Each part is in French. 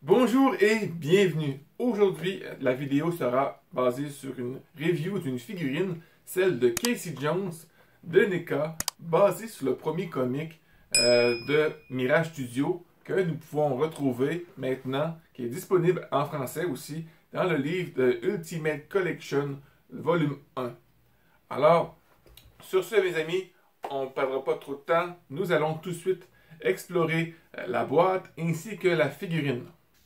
Bonjour et bienvenue. Aujourd'hui, la vidéo sera basée sur une review d'une figurine, celle de Casey Jones de NECA, basée sur le premier comic de Mirage Studio que nous pouvons retrouver maintenant, qui est disponible en français aussi, dans le livre de Ultimate Collection, volume 1. Alors, sur ce, mes amis, on ne perdra pas trop de temps. Nous allons tout de suite explorer la boîte ainsi que la figurine.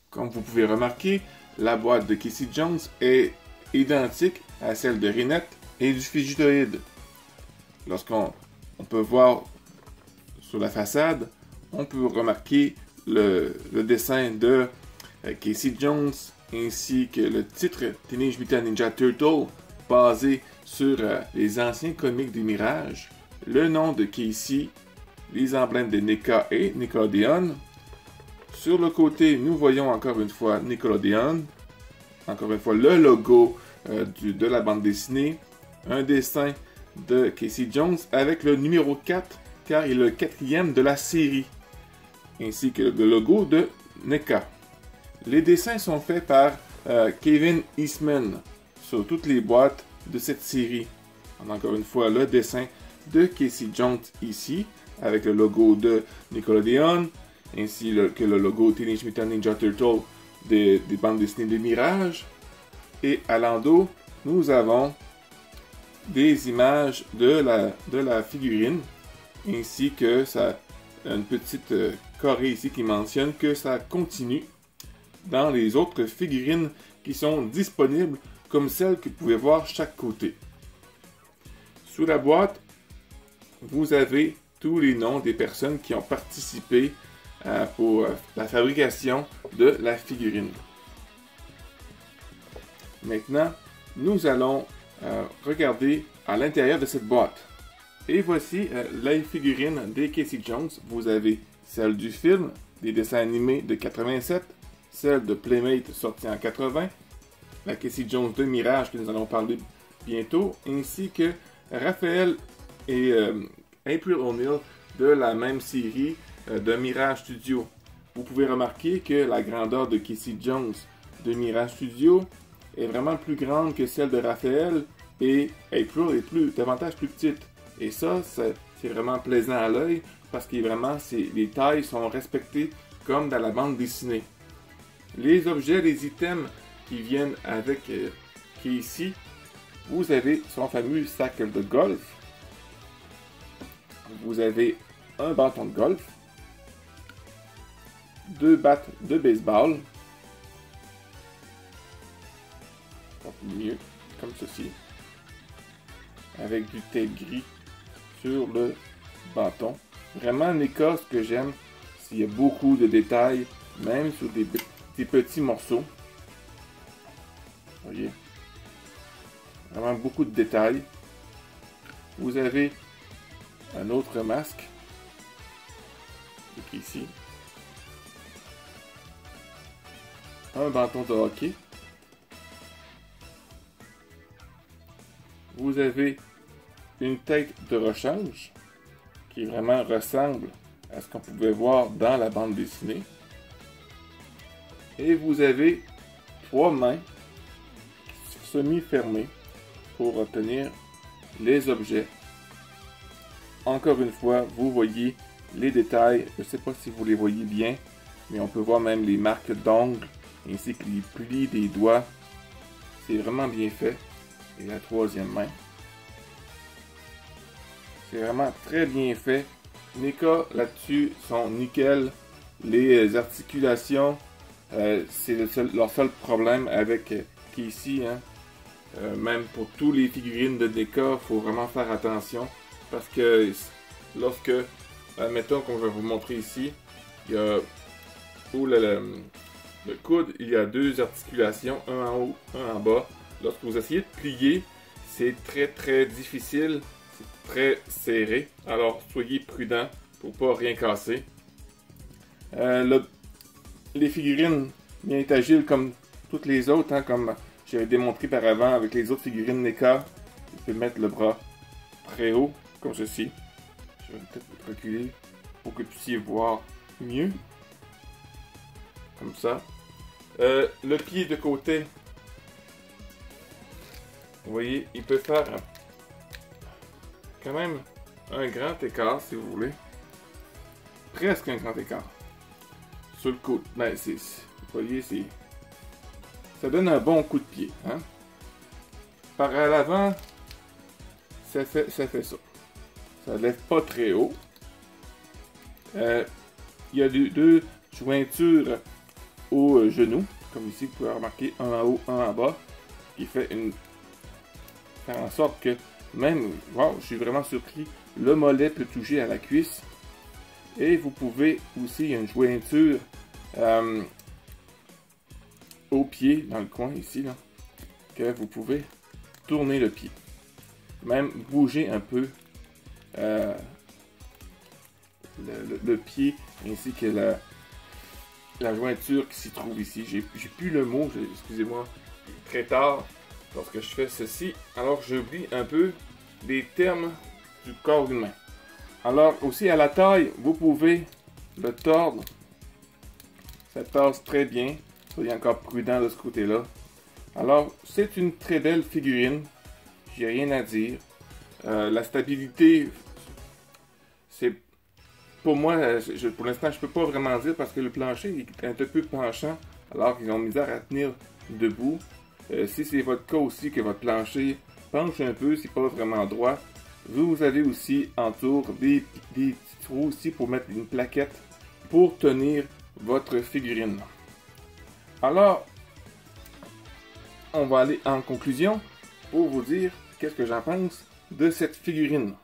Comme vous pouvez remarquer, la boîte de Casey Jones est identique à celle de Rinette et du Figitoid. Lorsqu'on peut voir sur la façade, on peut remarquer le dessin de Casey Jones ainsi que le titre Teenage Mutant Ninja Turtle basé sur les anciens comics des Mirages, le nom de Casey, les emblèmes de NECA et Nickelodeon. Sur le côté, nous voyons encore une fois Nickelodeon, encore une fois le logo de la bande dessinée, un dessin de Casey Jones avec le numéro 4, car il est le quatrième de la série, ainsi que le logo de NECA. Les dessins sont faits par Kevin Eastman sur toutes les boîtes de cette série. Encore une fois, le dessin de Casey Jones ici, avec le logo de Nickelodeon, ainsi que le logo Teenage Mutant Ninja Turtle des bandes dessinées de Mirage. Et à l'endos, nous avons des images de la figurine, ainsi que une petite carré ici qui mentionne que ça continue dans les autres figurines qui sont disponibles, comme celles que vous pouvez voir chaque côté. Sous la boîte, vous avez tous les noms des personnes qui ont participé pour la fabrication de la figurine. Maintenant, nous allons regarder à l'intérieur de cette boîte. Et voici les figurines des Casey Jones. Vous avez celle du film, des dessins animés de 87, celle de Playmate sortie en 80, la Casey Jones de Mirage que nous allons parler bientôt, ainsi que Raphaël et April O'Neil de la même série de Mirage Studio. Vous pouvez remarquer que la grandeur de Casey Jones de Mirage Studio est vraiment plus grande que celle de Raphaël et April est davantage plus petite. Et ça, c'est vraiment plaisant à l'œil parce que vraiment, les tailles sont respectées comme dans la bande dessinée. Les objets, les items qui viennent avec Casey, vous avez son fameux sac de golf, vous avez un bâton de golf, deux battes de baseball, mieux, comme ceci, avec du tape gris sur le bâton. Vraiment, NECA, ce que j'aime, c'est qu'il y a beaucoup de détails, même sur des petits morceaux. Vous voyez, vraiment beaucoup de détails. Vous avez un autre masque, qui est ici. Un bâton de hockey. Vous avez une tête de rechange qui vraiment ressemble à ce qu'on pouvait voir dans la bande dessinée. Et vous avez trois mains semi-fermées pour obtenir les objets. Encore une fois, vous voyez les détails. Je ne sais pas si vous les voyez bien, mais on peut voir même les marques d'ongles ainsi que les plis des doigts. C'est vraiment bien fait. Et la troisième main. C'est vraiment très bien fait. NECA là-dessus sont nickel. Les articulations, c'est leur seul problème avec Casey. Même pour tous les figurines de NECA, il faut vraiment faire attention. Parce que lorsque, admettons qu'on va vous montrer ici, il y a pour le coude, il y a deux articulations, un en haut, un en bas. Lorsque vous essayez de plier, c'est très difficile, c'est très serré. Alors soyez prudent pour ne pas rien casser. Les figurines bien agiles comme toutes les autres, comme j'avais démontré par avant avec les autres figurines NECA. Vous pouvez mettre le bras très haut, comme ceci. Je vais peut-être reculer pour que vous puissiez voir mieux. Comme ça. Le pied de côté, vous voyez, il peut faire quand même un grand écart, si vous voulez. Presque un grand écart. Sur le côté. Ben, vous voyez, ça donne un bon coup de pied. Hein? Par à l'avant, ça fait ça. Ça ne lève pas très haut. Il y a deux jointures au genou, comme ici, vous pouvez remarquer, un en haut, un en bas, qui fait faire en sorte que même, wow, je suis vraiment surpris, le mollet peut toucher à la cuisse. Et vous pouvez aussi, il y a une jointure au pied, dans le coin ici, là, que vous pouvez tourner le pied. Même bouger un peu le pied, ainsi que la jointure qui s'y trouve ici. J'ai plus le mot, excusez-moi, très tard lorsque je fais ceci. Alors j'oublie un peu les termes du corps humain. Alors aussi à la taille, vous pouvez le tordre. Ça tasse très bien. Soyez encore prudent de ce côté-là. Alors c'est une très belle figurine. J'ai rien à dire. La stabilité, c'est pour moi, pour l'instant, je peux pas vraiment dire parce que le plancher est un peu penchant, alors qu'ils ont misère à tenir debout. Si c'est votre cas aussi, que votre plancher penche un peu, c'est pas vraiment droit, vous avez aussi en tour des petits trous aussi pour mettre une plaquette pour tenir votre figurine. Alors, on va aller en conclusion pour vous dire qu'est-ce que j'en pense de cette figurine.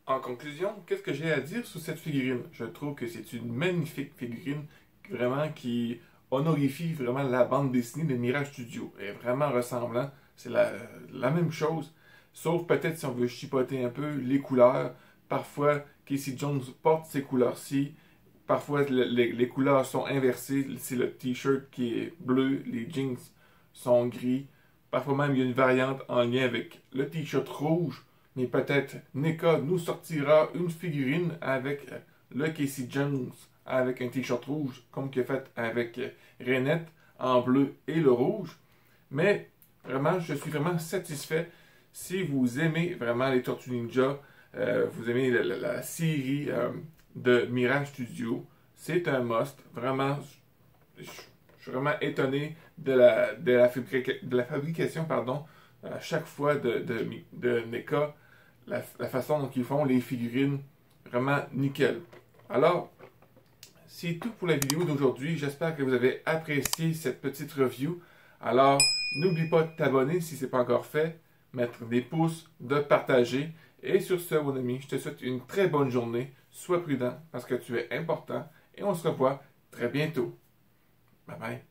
En conclusion, qu'est-ce que j'ai à dire sur cette figurine? Je trouve que c'est une magnifique figurine, vraiment qui honorifie vraiment la bande dessinée de Mirage Studio. Elle est vraiment ressemblant, c'est la même chose, sauf peut-être si on veut chipoter un peu les couleurs. Parfois, Casey Jones porte ces couleurs-ci, parfois les couleurs sont inversées, c'est le t-shirt qui est bleu, les jeans sont gris. Parfois même, il y a une variante en lien avec le t-shirt rouge. Mais peut-être NECA nous sortira une figurine avec le Casey Jones avec un t-shirt rouge, comme qu'il a fait avec Renette en bleu et le rouge. Mais vraiment, je suis vraiment satisfait. Si vous aimez vraiment les Tortues Ninja, vous aimez la série de Mirage Studio, c'est un must. Vraiment, je suis vraiment étonné de la fabrication, pardon, à chaque fois de NECA. La façon dont ils font les figurines, vraiment nickel. Alors, c'est tout pour la vidéo d'aujourd'hui. J'espère que vous avez apprécié cette petite review. Alors, n'oublie pas de t'abonner si ce n'est pas encore fait, mettre des pouces, de partager. Et sur ce, mon ami, je te souhaite une très bonne journée. Sois prudent parce que tu es important. Et on se revoit très bientôt. Bye bye.